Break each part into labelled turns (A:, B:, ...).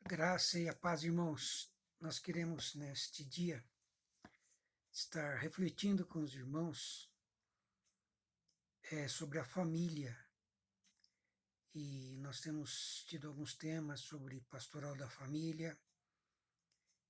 A: Graça e a paz, irmãos. Nós queremos, neste dia, estar refletindo com os irmãos sobre a família. E nós temos tido alguns temas sobre pastoral da família.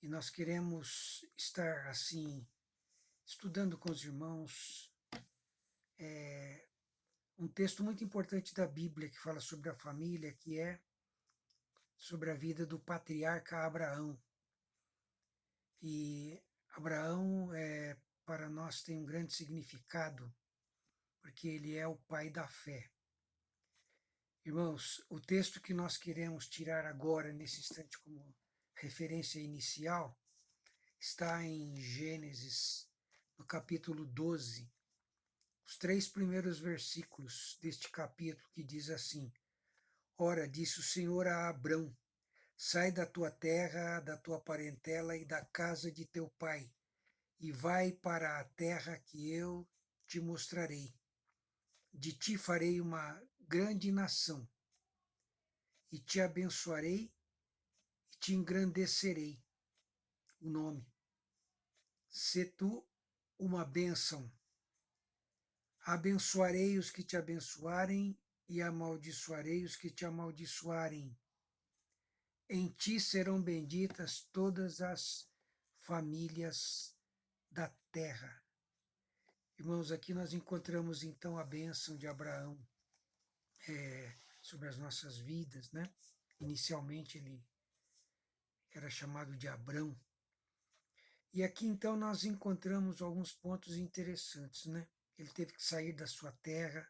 A: E nós queremos estar, assim, estudando com os irmãos um texto muito importante da Bíblia que fala sobre a família, que é sobre a vida do patriarca Abraão. E Abraão, para nós, tem um grande significado, porque ele é o pai da fé. Irmãos, o texto que nós queremos tirar agora, nesse instante, como referência inicial, está em Gênesis, no capítulo 12, os 3 primeiros versículos deste capítulo, que diz assim: Ora, disse o Senhor a Abrão: sai da tua terra, da tua parentela e da casa de teu pai, e vai para a terra que eu te mostrarei. De ti farei uma grande nação, e te abençoarei e te engrandecerei o nome. Se tu uma bênção, abençoarei os que te abençoarem e amaldiçoarei os que te amaldiçoarem. Em ti serão benditas todas as famílias da terra. Irmãos, aqui nós encontramos então a bênção de Abraão sobre as nossas vidas, né? Inicialmente ele era chamado de Abrão. E aqui então nós encontramos alguns pontos interessantes, né? Ele teve que sair da sua terra,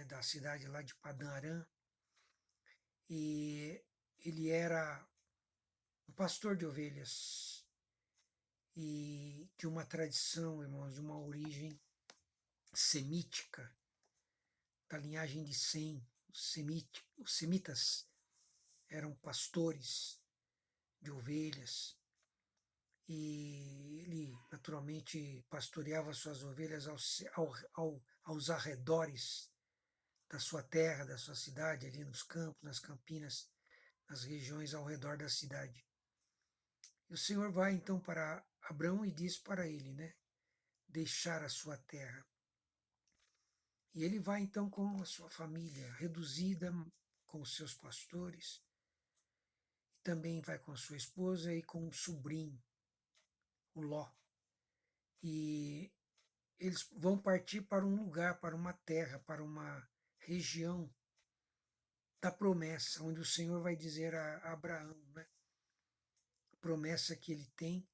A: da cidade lá de Padã Arã, e ele era um pastor de ovelhas e de uma tradição, irmãos, de uma origem semítica, da linhagem de Sem. Os semitas eram pastores de ovelhas e ele naturalmente pastoreava suas ovelhas aos arredores da sua terra, da sua cidade, ali nos campos, nas campinas, nas regiões ao redor da cidade. E o Senhor vai então para Abrão e diz para ele, né, deixar a sua terra. E ele vai então com a sua família reduzida, com os seus pastores, também vai com a sua esposa e com um sobrinho, o Ló. E eles vão partir para um lugar, para uma terra, para uma região da promessa, onde o Senhor vai dizer a Abraão, né, a promessa que ele tem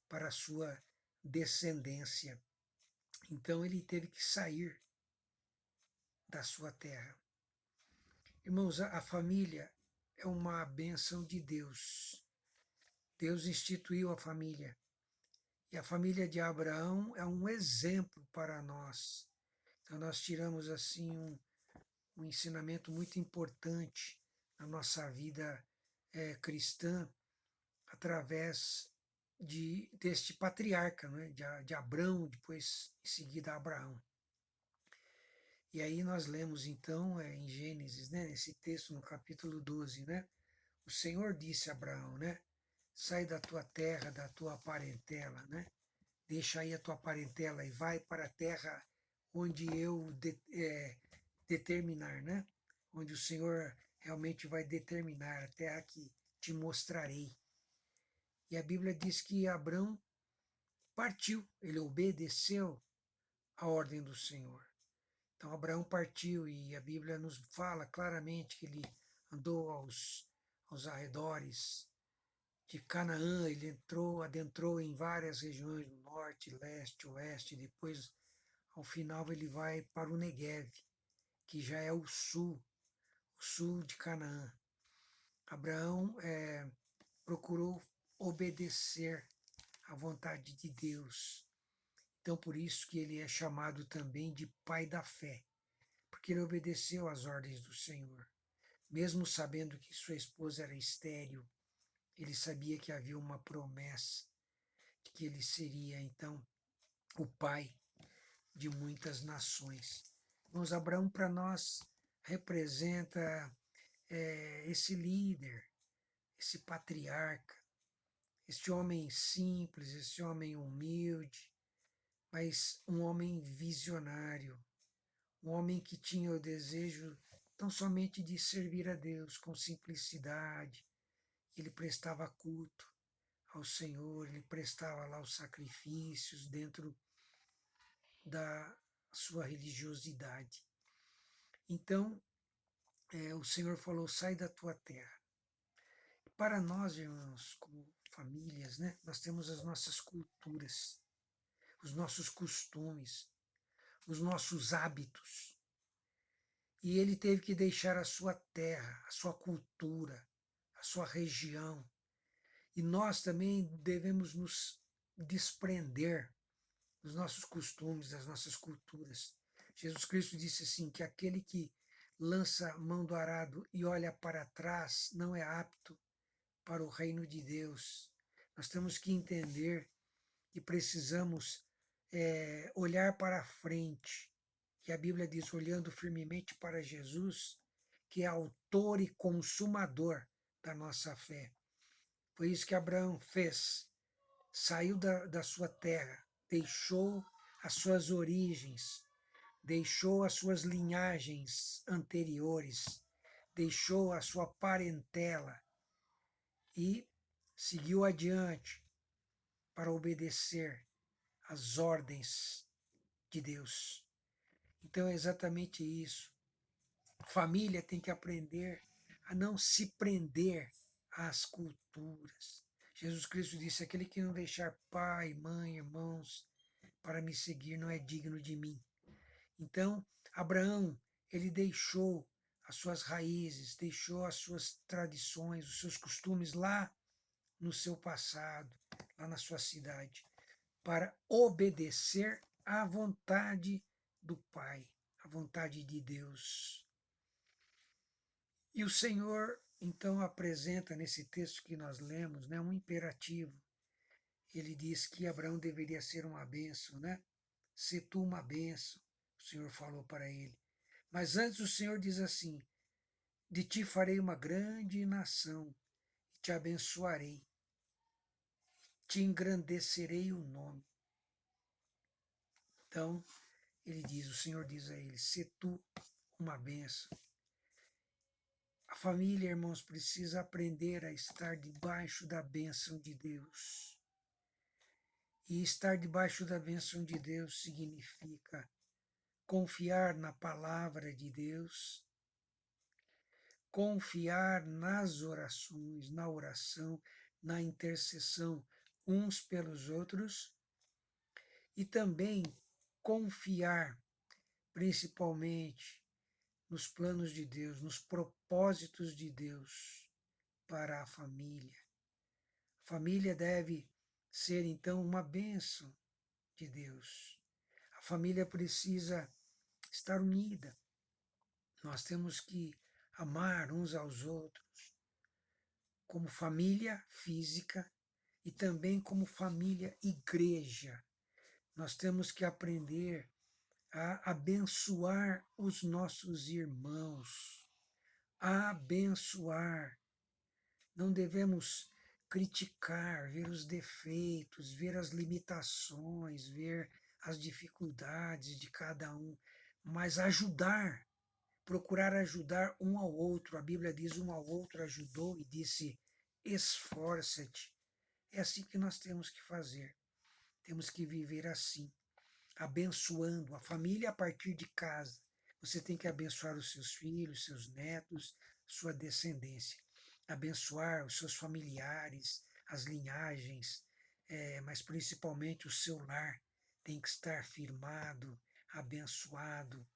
A: para a sua descendência. Então ele teve que sair da sua terra. Irmãos, a família é uma bênção de Deus. Deus instituiu a família. E a família de Abraão é um exemplo para nós. Então nós tiramos assim um ensinamento muito importante na nossa vida cristã através deste patriarca, né, de Abrão, depois em seguida Abraão. E aí nós lemos então em Gênesis, né, nesse texto no capítulo 12, né, o Senhor disse a Abraão, né, sai da tua terra, da tua parentela, né, deixa aí a tua parentela e vai para a terra onde eu determinar, né, onde o Senhor realmente vai determinar, a terra que te mostrarei. E a Bíblia diz que Abrão partiu, ele obedeceu à ordem do Senhor. Então Abraão partiu e a Bíblia nos fala claramente que ele andou aos arredores de Canaã, ele adentrou em várias regiões do norte, leste, oeste, depois ao final ele vai para o Neguev, que já é o sul de Canaã. Abraão procurou obedecer à vontade de Deus. Então por isso que ele é chamado também de pai da fé, porque ele obedeceu às ordens do Senhor. Mesmo sabendo que sua esposa era estéril, ele sabia que havia uma promessa de que ele seria, então, o pai de muitas nações. Irmãos, Abraão para nós representa esse líder, esse patriarca, este homem simples, esse homem humilde, mas um homem visionário, um homem que tinha o desejo não somente de servir a Deus com simplicidade, ele prestava culto ao Senhor, ele prestava lá os sacrifícios dentro da sua religiosidade. Então, o Senhor falou: sai da tua terra. Para nós, irmãos, como famílias, né, nós temos as nossas culturas, os nossos costumes, os nossos hábitos. E ele teve que deixar a sua terra, a sua cultura, a sua região. E nós também devemos nos desprender dos nossos costumes, das nossas culturas. Jesus Cristo disse assim, que aquele que lança a mão do arado e olha para trás não é apto para o reino de Deus. Nós temos que entender que precisamos olhar para a frente, que a Bíblia diz, olhando firmemente para Jesus, que é autor e consumador da nossa fé. Foi isso que Abraão fez. Saiu da sua terra, deixou as suas origens, deixou as suas linhagens anteriores, deixou a sua parentela e seguiu adiante para obedecer às ordens de Deus. Então é exatamente isso. A família tem que aprender a não se prender às culturas. Jesus Cristo disse: aquele que não deixar pai, mãe, irmãos para me seguir não é digno de mim. Então, Abraão, ele deixou as suas raízes, deixou as suas tradições, os seus costumes lá no seu passado, lá na sua cidade, para obedecer à vontade do Pai, à vontade de Deus. E o Senhor, então, apresenta nesse texto que nós lemos, né, um imperativo. Ele diz que Abraão deveria ser uma bênção, né? Se tu uma bênção, o Senhor falou para ele. Mas antes o Senhor diz assim: de ti farei uma grande nação, e te abençoarei, te engrandecerei o nome. Então, o Senhor diz a ele: se tu uma bênção. A família, irmãos, precisa aprender a estar debaixo da bênção de Deus. E estar debaixo da bênção de Deus significa confiar na palavra de Deus, confiar nas orações, na oração, na intercessão uns pelos outros e também confiar principalmente nos planos de Deus, nos propósitos de Deus para a família. A família deve ser então uma bênção de Deus. A família precisa estar unida. Nós temos que amar uns aos outros como família física e também como família igreja. Nós temos que aprender a abençoar os nossos irmãos, a abençoar. Não devemos criticar, ver os defeitos, ver as limitações, ver as dificuldades de cada um, mas ajudar, procurar ajudar um ao outro. A Bíblia diz: um ao outro ajudou e disse: esforça-te. É assim que nós temos que fazer. Temos que viver assim, abençoando a família a partir de casa. Você tem que abençoar os seus filhos, seus netos, sua descendência. Abençoar os seus familiares, as linhagens, mas principalmente o seu lar tem que estar firmado, abençoado,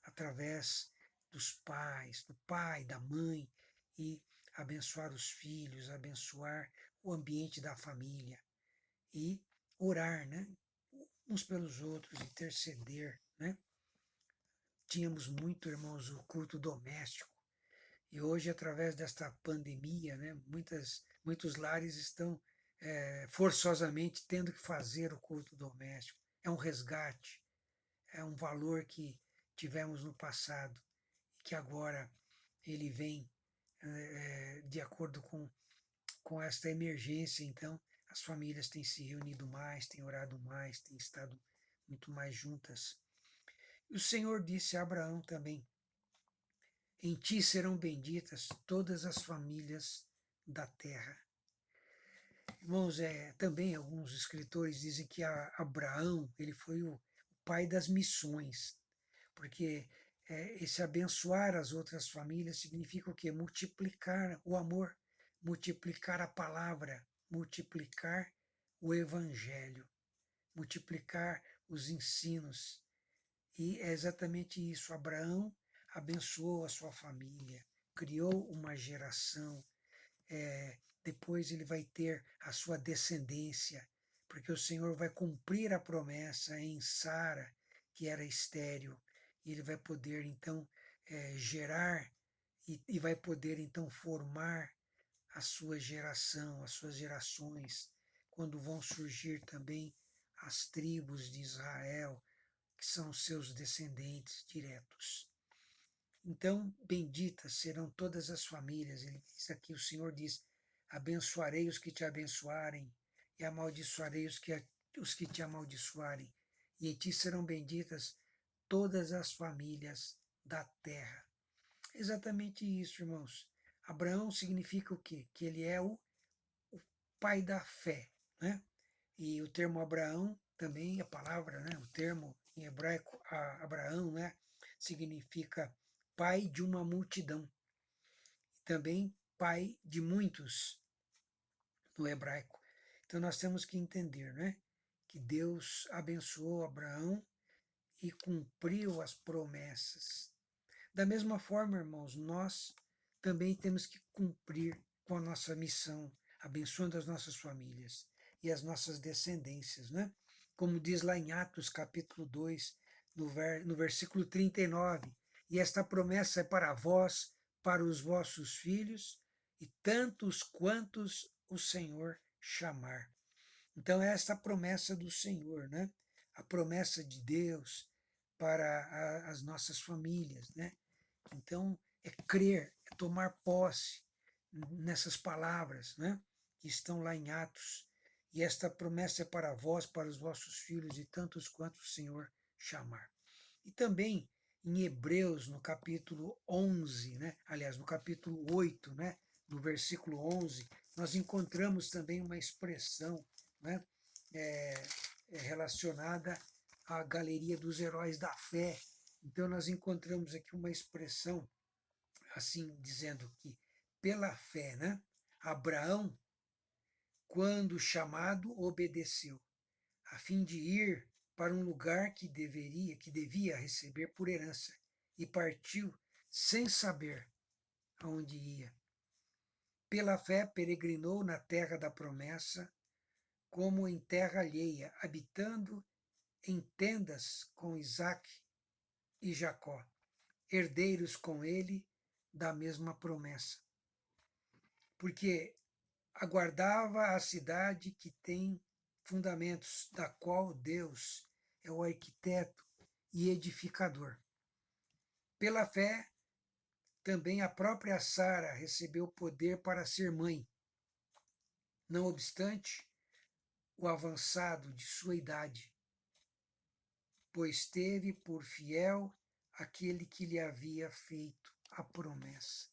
A: através dos pais, do pai, da mãe, e abençoar os filhos, abençoar o ambiente da família e orar, né? Uns pelos outros, interceder, né? Tínhamos muito, irmãos, o culto doméstico e hoje, através desta pandemia, né, muitos lares estão forçosamente tendo que fazer o culto doméstico. É um resgate, é um valor que tivemos no passado e que agora ele vem de acordo com com esta emergência, então, as famílias têm se reunido mais, têm orado mais, têm estado muito mais juntas. E o Senhor disse a Abraão também: em ti serão benditas todas as famílias da terra. Irmãos, também alguns escritores dizem que Abraão ele foi o pai das missões, porque esse abençoar as outras famílias significa o quê? Multiplicar o amor, multiplicar a palavra, multiplicar o evangelho, multiplicar os ensinos. E é exatamente isso. Abraão abençoou a sua família, criou uma geração. Depois ele vai ter a sua descendência, porque o Senhor vai cumprir a promessa em Sara, que era estéril. E ele vai poder, então, gerar e vai poder, então, formar a sua geração, as suas gerações, quando vão surgir também as tribos de Israel, que são seus descendentes diretos. Então, benditas serão todas as famílias. Ele diz aqui, o Senhor diz: abençoarei os que te abençoarem, e amaldiçoarei os que te amaldiçoarem. E em ti serão benditas todas as famílias da terra. Exatamente isso, irmãos. Abraão significa o quê? Que ele é o pai da fé, né? E o termo Abraão também, a palavra, né? O termo em hebraico, Abraão, né? Significa pai de uma multidão. Também pai de muitos no hebraico. Então nós temos que entender, né? Que Deus abençoou Abraão e cumpriu as promessas. Da mesma forma, irmãos, nós também temos que cumprir com a nossa missão, abençoando as nossas famílias e as nossas descendências, né? Como diz lá em Atos capítulo 2, no versículo 39, e esta promessa é para vós, para os vossos filhos, e tantos quantos o Senhor chamar. Então, é esta promessa do Senhor, né? A promessa de Deus para as nossas famílias, né? Então, é crer, é tomar posse nessas palavras, né? Que estão lá em Atos. E esta promessa é para vós, para os vossos filhos, e tantos quantos o Senhor chamar. E também em Hebreus, no capítulo 11, né? Aliás, no capítulo 8, né? No versículo 11, nós encontramos também uma expressão, né? Relacionada à galeria dos heróis da fé. Então, nós encontramos aqui uma expressão assim, dizendo que pela fé, né? Abraão, quando chamado, obedeceu, a fim de ir para um lugar que devia receber por herança, e partiu sem saber aonde ia. Pela fé peregrinou na terra da promessa, como em terra alheia, habitando em tendas com Isaque e Jacó, herdeiros com ele da mesma promessa. Porque aguardava a cidade que tem fundamentos, da qual Deus é o arquiteto e edificador. Pela fé, também a própria Sara recebeu poder para ser mãe, não obstante o avançado de sua idade, pois teve por fiel aquele que lhe havia feito a promessa.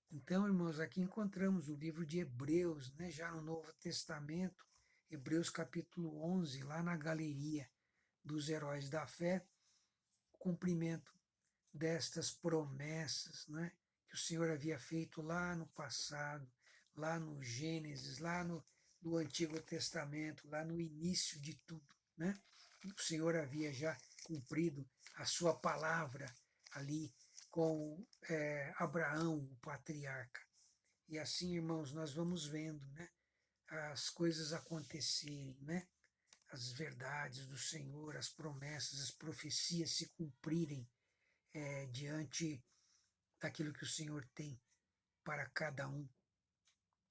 A: Então, irmãos, aqui encontramos o livro de Hebreus, né, já no Novo Testamento, Hebreus capítulo 11, lá na galeria dos heróis da fé, o cumprimento destas promessas, né, que o Senhor havia feito lá no passado, lá no Gênesis, lá no Antigo Testamento, lá no início de tudo, né? O Senhor havia já cumprido a sua palavra ali com Abraão, o patriarca. E assim, irmãos, nós vamos vendo, né, as coisas acontecerem, né? As verdades do Senhor, as promessas, as profecias se cumprirem diante daquilo que o Senhor tem para cada um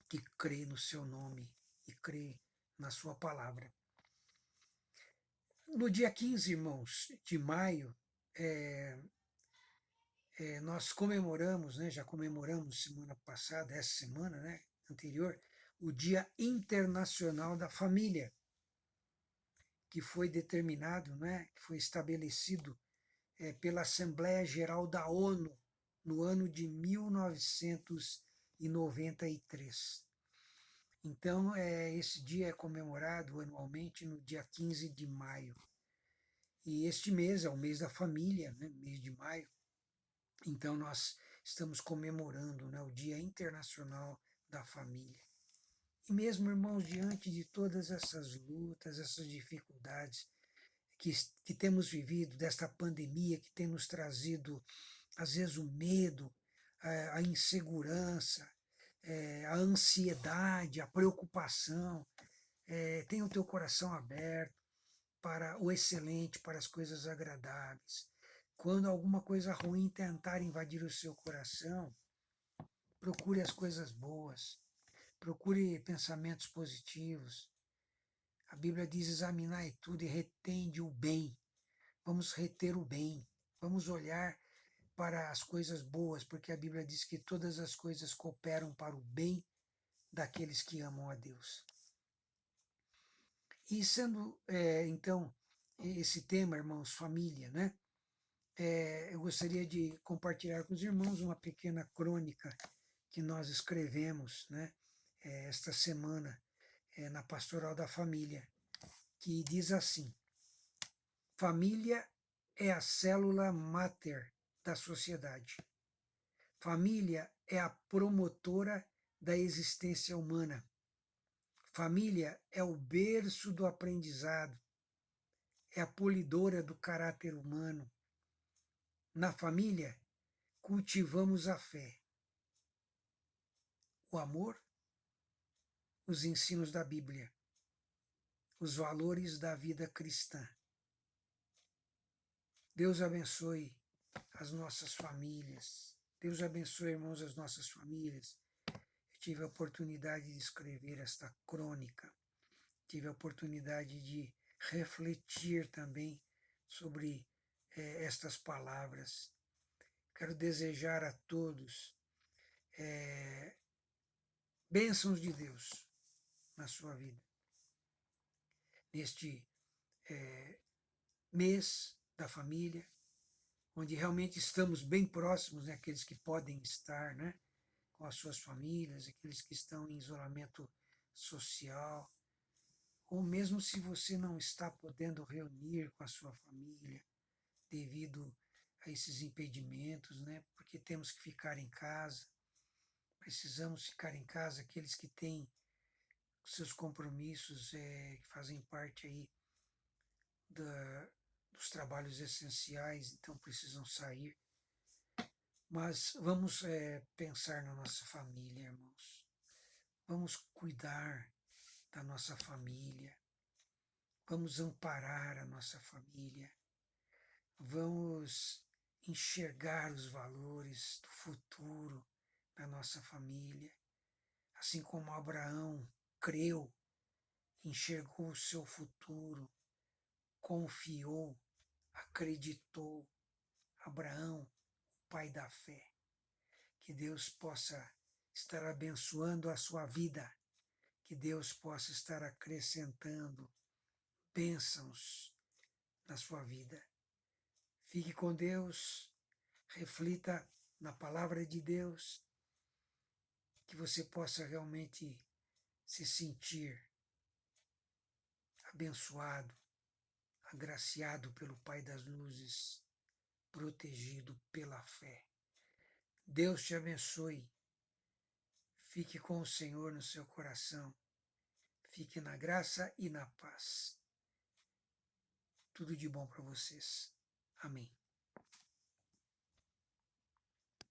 A: que crê no seu nome e crê na sua palavra. No dia 15, irmãos, de maio, nós comemoramos, né, já comemoramos semana passada, essa semana, né, anterior, o Dia Internacional da Família, que foi determinado, né, que foi estabelecido pela Assembleia Geral da ONU no ano de 1993. Então, esse dia é comemorado anualmente no dia 15 de maio. E este mês é o mês da família, né, mês de maio. Então, nós estamos comemorando, né, o Dia Internacional da Família. E mesmo, irmãos, diante de todas essas lutas, essas dificuldades que temos vivido, desta pandemia que tem nos trazido, às vezes, o medo, a insegurança, a ansiedade, a preocupação, tenha o teu coração aberto para o excelente, para as coisas agradáveis. Quando alguma coisa ruim tentar invadir o seu coração, procure as coisas boas, procure pensamentos positivos. A Bíblia diz: examinai tudo e retende o bem. Vamos reter o bem, vamos olhar para as coisas boas, porque a Bíblia diz que todas as coisas cooperam para o bem daqueles que amam a Deus. E sendo, então, esse tema, irmãos, família, né? Eu gostaria de compartilhar com os irmãos uma pequena crônica que nós escrevemos, né? Esta semana, na Pastoral da Família, que diz assim: família é a célula máter da sociedade. Família é a promotora da existência humana. Família é o berço do aprendizado, é a polidora do caráter humano. Na família, cultivamos a fé, o amor, os ensinos da Bíblia, os valores da vida cristã. Deus abençoe as nossas famílias. Deus abençoe, irmãos, as nossas famílias. Eu tive a oportunidade de escrever esta crônica. Tive a oportunidade de refletir também sobre estas palavras. Quero desejar a todos bênçãos de Deus na sua vida. Neste mês da família, onde realmente estamos bem próximos, né, aqueles que podem estar, né, com as suas famílias, aqueles que estão em isolamento social, ou mesmo se você não está podendo reunir com a sua família devido a esses impedimentos, né, porque temos que ficar em casa, precisamos ficar em casa, aqueles que têm seus compromissos, que fazem parte aí dos trabalhos essenciais, então precisam sair. Mas vamos pensar na nossa família, irmãos. Vamos cuidar da nossa família. Vamos amparar a nossa família. Vamos enxergar os valores do futuro da nossa família. Assim como Abraão creu, enxergou o seu futuro, confiou, acreditou. Abraão, pai da fé. Que Deus possa estar abençoando a sua vida, que Deus possa estar acrescentando bênçãos na sua vida. Fique com Deus, reflita na palavra de Deus, que você possa realmente se sentir abençoado, agraciado pelo Pai das Luzes, protegido pela fé. Deus te abençoe. Fique com o Senhor no seu coração. Fique na graça e na paz. Tudo de bom para vocês. Amém.